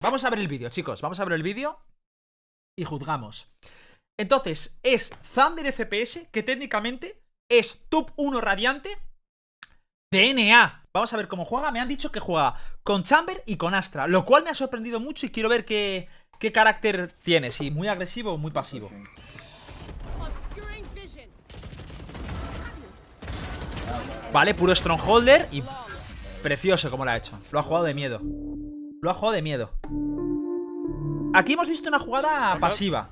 Vamos a ver el vídeo, chicos. Vamos a ver el vídeo y juzgamos. Entonces, es Thunder FPS, que técnicamente es top 1 radiante de NA. Vamos a ver cómo juega. Me han dicho que juega con Chamber y con Astra, lo cual me ha sorprendido mucho y quiero ver qué carácter tiene. Si muy agresivo o muy pasivo. Vale, puro Strongholder y precioso como lo ha hecho. Lo ha jugado de miedo. Lo ha jugado de miedo. Aquí hemos visto una jugada pasiva.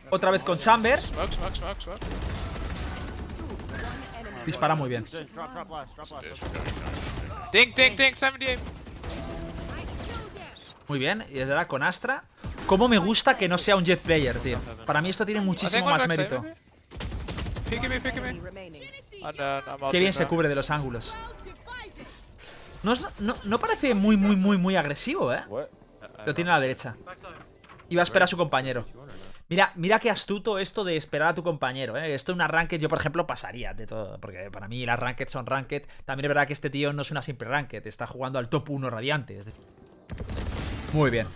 Otra vez con Chamber. Dispara muy bien. Dink, 78. Muy bien, y ahora con Astra. Cómo me gusta que no sea un Jet Player, tío. Para mí esto tiene muchísimo más mérito. Pick me. Qué bien se cubre de los ángulos. No parece muy agresivo, ¿eh? Lo tiene a la derecha. Y va a esperar a su compañero. Mira qué astuto esto de esperar a tu compañero, ¿eh? Esto en una ranked yo, por ejemplo, pasaría de todo. Porque para mí las ranked son ranked. También es verdad que este tío no es una simple ranked. Está jugando al top 1 radiante. Muy bien.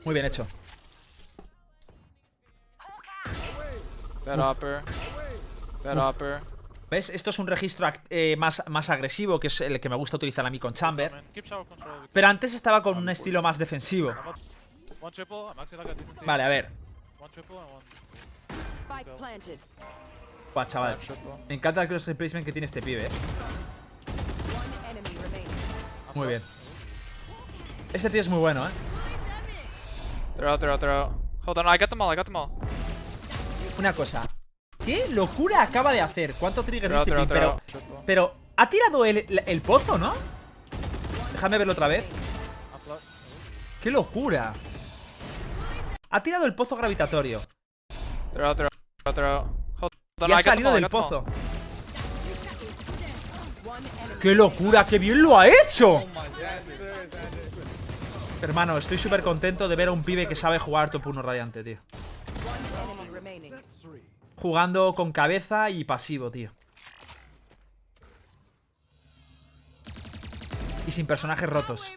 Muy bien hecho. Bad upper. ¿Ves? Esto es un registro más agresivo, que es el que me gusta utilizar a mí con Chamber. Pero antes estaba con un estilo más defensivo. Vale, a ver. Buah, chaval. Me encanta el cross replacement que tiene este pibe, ¿eh? Muy bien. Este tío es muy bueno, ¿eh? Throw. Hold on, I got them all. Una cosa. ¿Qué locura acaba de hacer? ¿Cuánto trigger dice? Throw. Pero ha tirado el pozo, ¿no? Déjame verlo otra vez. ¡Qué locura! Ha tirado el pozo gravitatorio. Throw. Hold on, Y ha salido del pozo. ¡Qué locura! ¡Qué bien lo ha hecho! Hermano, estoy súper contento de ver a un pibe que sabe jugar top 1 radiante, tío. Jugando con cabeza y pasivo, tío. Y sin personajes rotos.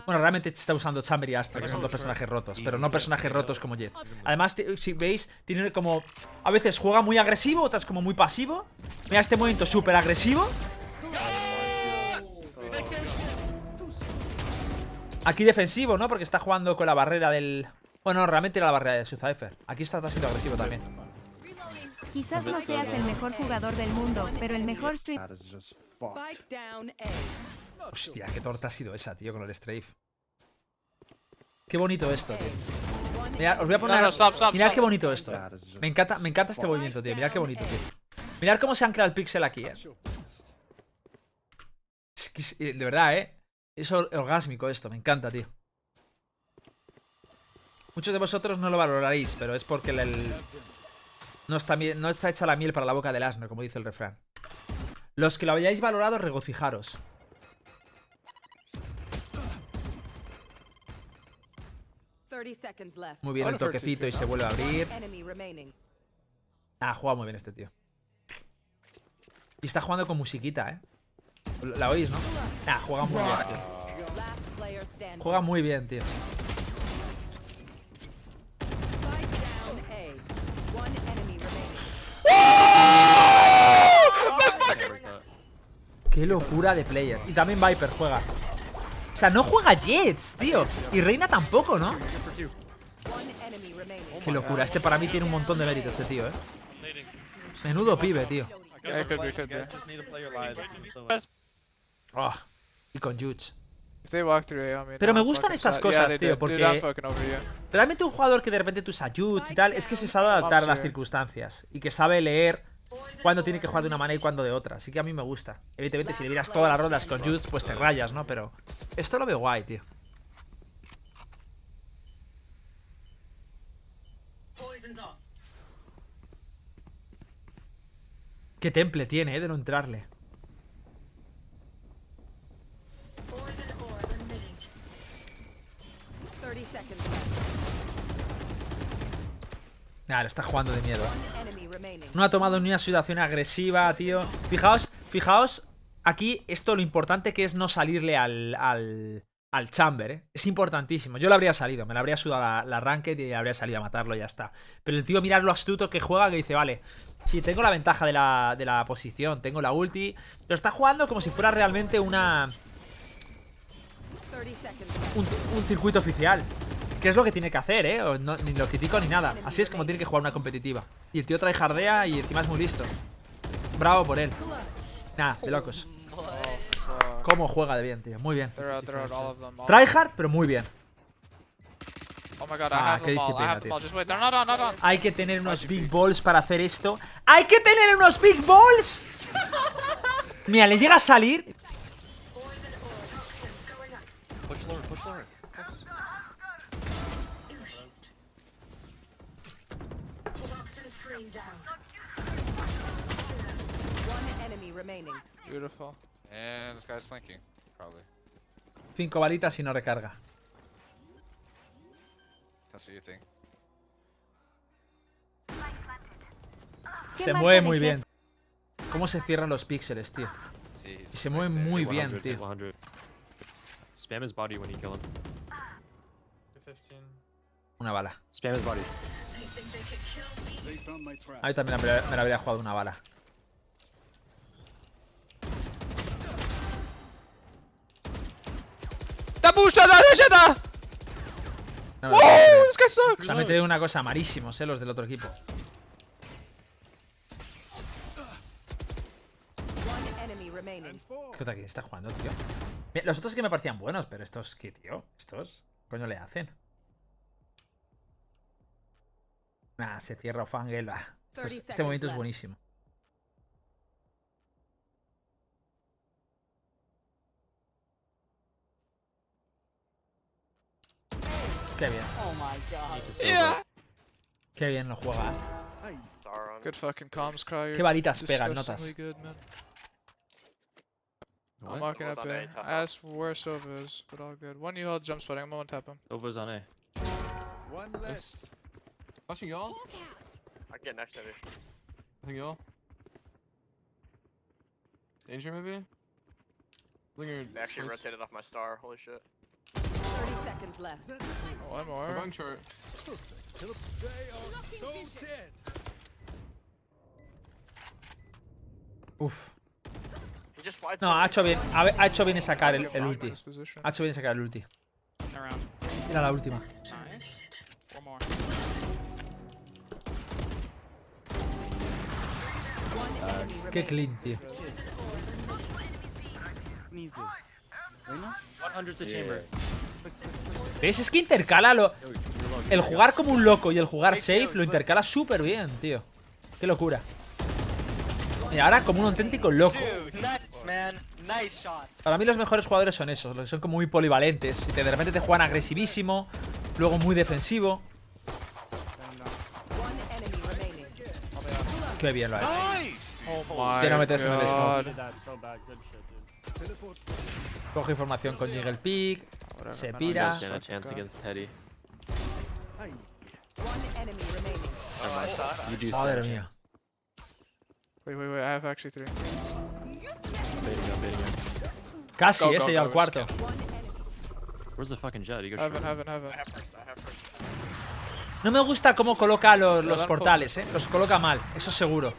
Bueno, realmente está usando Chamber y Astra, que son dos personajes rotos, pero no personajes rotos como Jet. Además, si veis, tiene como... A veces juega muy agresivo, otras como muy pasivo. Mira este movimiento súper agresivo. Aquí defensivo, ¿no? Porque está jugando con la barrera del... Bueno, realmente era la barrera de su Cypher. Aquí está siendo agresivo también. Quizás no seas el mejor jugador del mundo, pero el mejor streamer. Hostia, qué torta ha sido esa, tío, con el strafe. Qué bonito esto, tío. Mirad, os voy a poner... No, stop. Mirad qué bonito esto. Me encanta este movimiento, tío. Mirad qué bonito, tío. Mirad cómo se ancla el pixel aquí, eh. Es que, de verdad, es orgásmico esto, me encanta, tío. Muchos de vosotros no lo valoraréis, pero es porque no está hecha la miel para la boca del asno, como dice el refrán. Los que lo hayáis valorado, regocijaros. Muy bien el toquecito y se vuelve a abrir. Ah, juega muy bien este tío. Y está jugando con musiquita, ¿eh? La oís, ¿no? Ah, juega muy bien, tío. Juega muy bien, tío. Qué locura de player. Y también Viper juega. O sea, no juega Jets, tío. Y Reina tampoco, ¿no? Qué locura. Este para mí tiene un montón de mérito, este tío, ¿eh? Menudo pibe, tío. Oh, y con Juts. Pero me gustan estas cosas, tío, porque realmente un jugador que de repente tú usas Juts y tal, es que se sabe adaptar a las circunstancias y que sabe leer cuándo tiene que jugar de una manera y cuándo de otra. Así que a mí me gusta. Evidentemente, si le miras todas las rondas con Juts, pues te rayas, ¿no? Pero esto lo veo guay, tío. Qué temple tiene, de no entrarle. Nah, lo está jugando de miedo. No ha tomado ni una situación agresiva, tío. Fijaos, aquí esto lo importante que es no salirle al al Chamber, ¿eh? Es importantísimo. Yo le habría salido, me le habría sudado la ranked y habría salido a matarlo y ya está. Pero el tío, mirad lo astuto que juega, que dice, vale, si tengo la ventaja de la posición, tengo la ulti. Lo está jugando como si fuera realmente un circuito oficial. Que es lo que tiene que hacer, ¿eh? Ni lo critico ni nada. Así es como tiene que jugar una competitiva. Y el tío tryhardea y encima es muy listo. Bravo por él. Nada, de locos. Cómo juega de bien, tío. Muy bien. Tryhard, pero muy bien. Oh my god, I Ah, have qué them all. I disciplina, have them tío. all. Just wait, they're not on, not on. Hay que tener unos big balls para hacer esto. ¡Hay que tener unos big balls! Mira, le llega a salir. Push lower, push lower. One enemy remaining. Beautiful. And this guy's flanking, probably. 5 balitas y no recarga. That's what you think. ¿Qué Se más mueve sale, muy Jeff? bien. ¿Cómo se cierran los píxeles, tío? See, he's Y se mueve muy bien, 100, tío. 100. Spam his body when you kill him. Una bala. Spam his body. A mí también me la habría jugado una bala. That boost, that! No, Whoa, no, this guy sucks! también te digo una cosa, marísimos, los del otro equipo. One enemy remaining. ¿Qué otra que está jugando, tío? Mira, los otros que me parecían buenos, pero estos, ¿qué, tío? ¿Estos? ¿Qué coño le hacen? Nah, se cierra Fangel. Este movimiento es buenísimo. Qué bien. Need to silver. Yeah! Qué bien lo juega. Good fucking comms, Cryer. Qué balitas pegan, notas. Disgustingly good, man. I'm What? marking up A. As where Sova is, but all good. One you hold jump spotting, I'm gonna tap him. Nova's on A. One less. Flashing y'all. I get next to it. I think y'all. Danger maybe? Linger. They actually rotated off my star. Holy shit. 30 seconds left. One We're more. going short. They are so dead. Uf. He just fights. No, ha hecho bien. Ha hecho bien en sacar el Fucking ulti. in this position. Ha hecho bien en sacar el ulti. Around. Era la última. Nice. One more. One enemy Qué remaining. clean, tío. 100 to chamber. ¿Ves? Es que intercala el jugar como un loco y el jugar safe lo intercala súper bien, tío. Qué locura. Y ahora como un auténtico loco. Nice, man. Nice shot. Para mí los mejores jugadores son esos, los que son como muy polivalentes. Y que de repente te juegan agresivísimo, luego muy defensivo. One enemy remaining. Qué bien lo ha hecho. Nice. Oh my Que no metes en el god. Coge información con Jiggle Peak. Whatever, Se man, pira. I'll Stand a just chance fucking against Teddy. One enemy remaining. Never mind. You do stand Madre a chance. mía. Wait, I have actually 3. I'm baiting him. Casi, Go, go, se llega go, al cuarto. One enemy. Where's the fucking jet? You go Heaven, short. heaven. I have first. No me gusta cómo coloca los portales, Los coloca mal, eso seguro.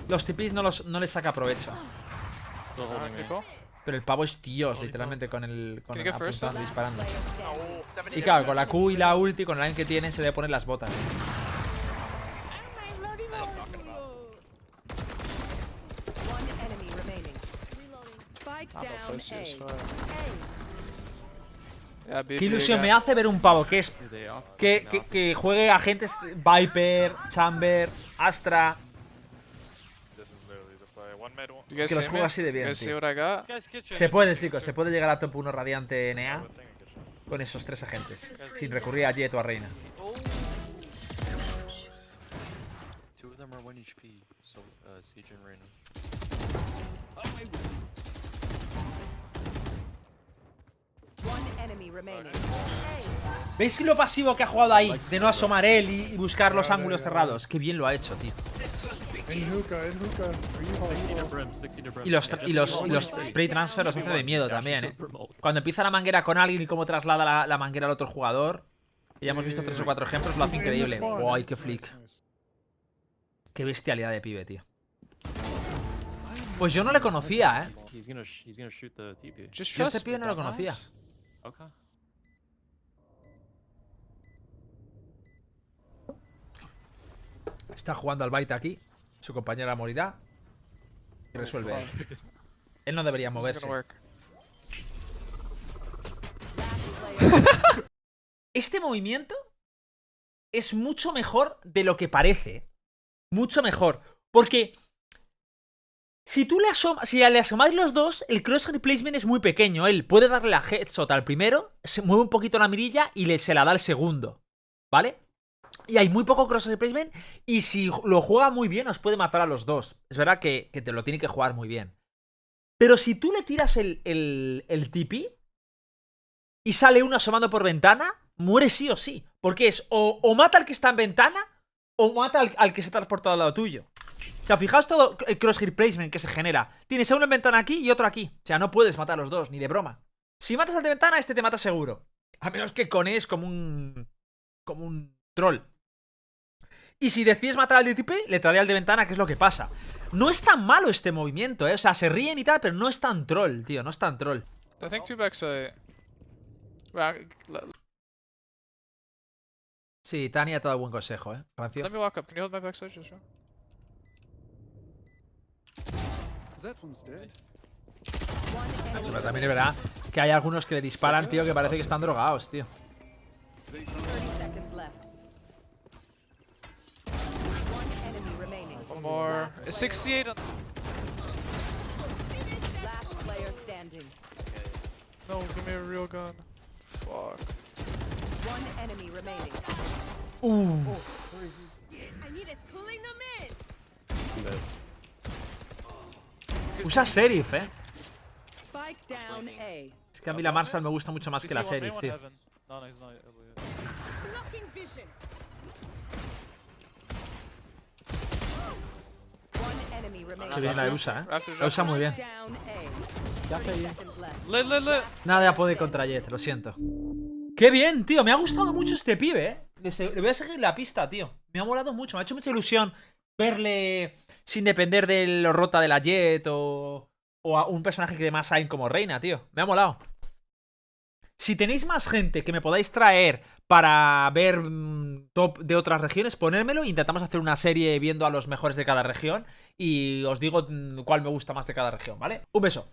Los tipis no les saca provecho. Still Alright, holding people. Pero el pavo es Dios, literalmente, con el Can you get first? apuntando y disparando. Player standing. Y claro, con la Q y la ulti, con el line que tiene, se debe poner las botas. One enemy remaining. Spike I'm a down pussy as A. fuck. Yeah, Qué ilusión me hace ver un pavo que juegue agentes Viper, Chamber, Astra. This is literally the play. One mid, one. You guys Que los see juega me? así de You bien, guys see tío. what I got? Se puede, chicos, se puede llegar a top 1 radiante NA con esos 3 agentes, sin recurrir a Jet o a Reina. 2 of them are 1 HP. So, Siege and Reyna. One enemy remaining. ¿Veis lo pasivo que ha jugado ahí? De no asomar él y buscar los ángulos cerrados. Qué bien lo ha hecho, tío. In hookah. Are you 60 to brim, 60 to brim. Y los, Yeah, y just los, y roll los away. spray transfer los hace de miedo Dash también, into remote. Cuando empieza la manguera con alguien y cómo traslada la manguera al otro jugador. Y ya hemos visto 3 o 4 ejemplos, lo hace increíble. ¡Guay, qué flick! Qué bestialidad de pibe, tío. Pues yo no le conocía, He's gonna shoot the TP. Just Yo este trust pibe me, no lo conocía. dumbass. Okay. Está jugando al baita aquí. Su compañera morirá. Y resuelve él. Él no debería This is moverse. gonna work. Este movimiento es mucho mejor de lo que parece. Mucho mejor. Porque si tú le asomáis los dos, el cross replacement es muy pequeño. Él puede darle la headshot al primero, se mueve un poquito la mirilla y se la da al segundo. ¿Vale? Y hay muy poco cross replacement. Y si lo juega muy bien, os puede matar a los dos. Es verdad que te lo tiene que jugar muy bien. Pero si tú le tiras el TP y sale uno asomando por ventana, muere sí o sí. Porque es o mata al que está en ventana o mata al que se ha transportado al lado tuyo. O sea, fijaos todo el crosshair placement que se genera. Tienes a uno en ventana aquí y otro aquí. O sea, no puedes matar a los dos, ni de broma. Si matas al de ventana, este te mata seguro. A menos que Cone es como un troll. Y si decides matar al de TP, le traeré al de ventana, que es lo que pasa. No es tan malo este movimiento, O sea, se ríen y tal, pero no es tan troll, tío. No es tan troll. I think 2 backside. Well, Sí, Tania te ha dado buen consejo, Rancio. let me walk up. Can you hold my backside, just real? That one's dead. Nacho, pero también es verdad que hay algunos que le disparan, tío, que parece que están drogados, tío. 30 seconds left. One enemy remaining. One more. It's 68 on. Last player standing. No, give me a real gun. Fuck. One enemy remaining. Usa Sheriff, Spike down A. Es que a mí la Marshall me gusta mucho más que la Sheriff, tío. No, he's not. One enemy remaining. Qué bien la usa, After La usa muy bien. Down A. 30 seconds left. Lit. Nada puede contra Jet, lo siento. Qué bien, tío. Me ha gustado mucho este pibe, Le voy a seguir la pista, tío. Me ha molado mucho. Me ha hecho mucha ilusión verle sin depender de lo rota de la Jet o a un personaje que de más hay como Reina, tío. Me ha molado. Si tenéis más gente que me podáis traer para ver top de otras regiones, ponérmelo. Intentamos hacer una serie viendo a los mejores de cada región. Y os digo cuál me gusta más de cada región, ¿vale? Un beso.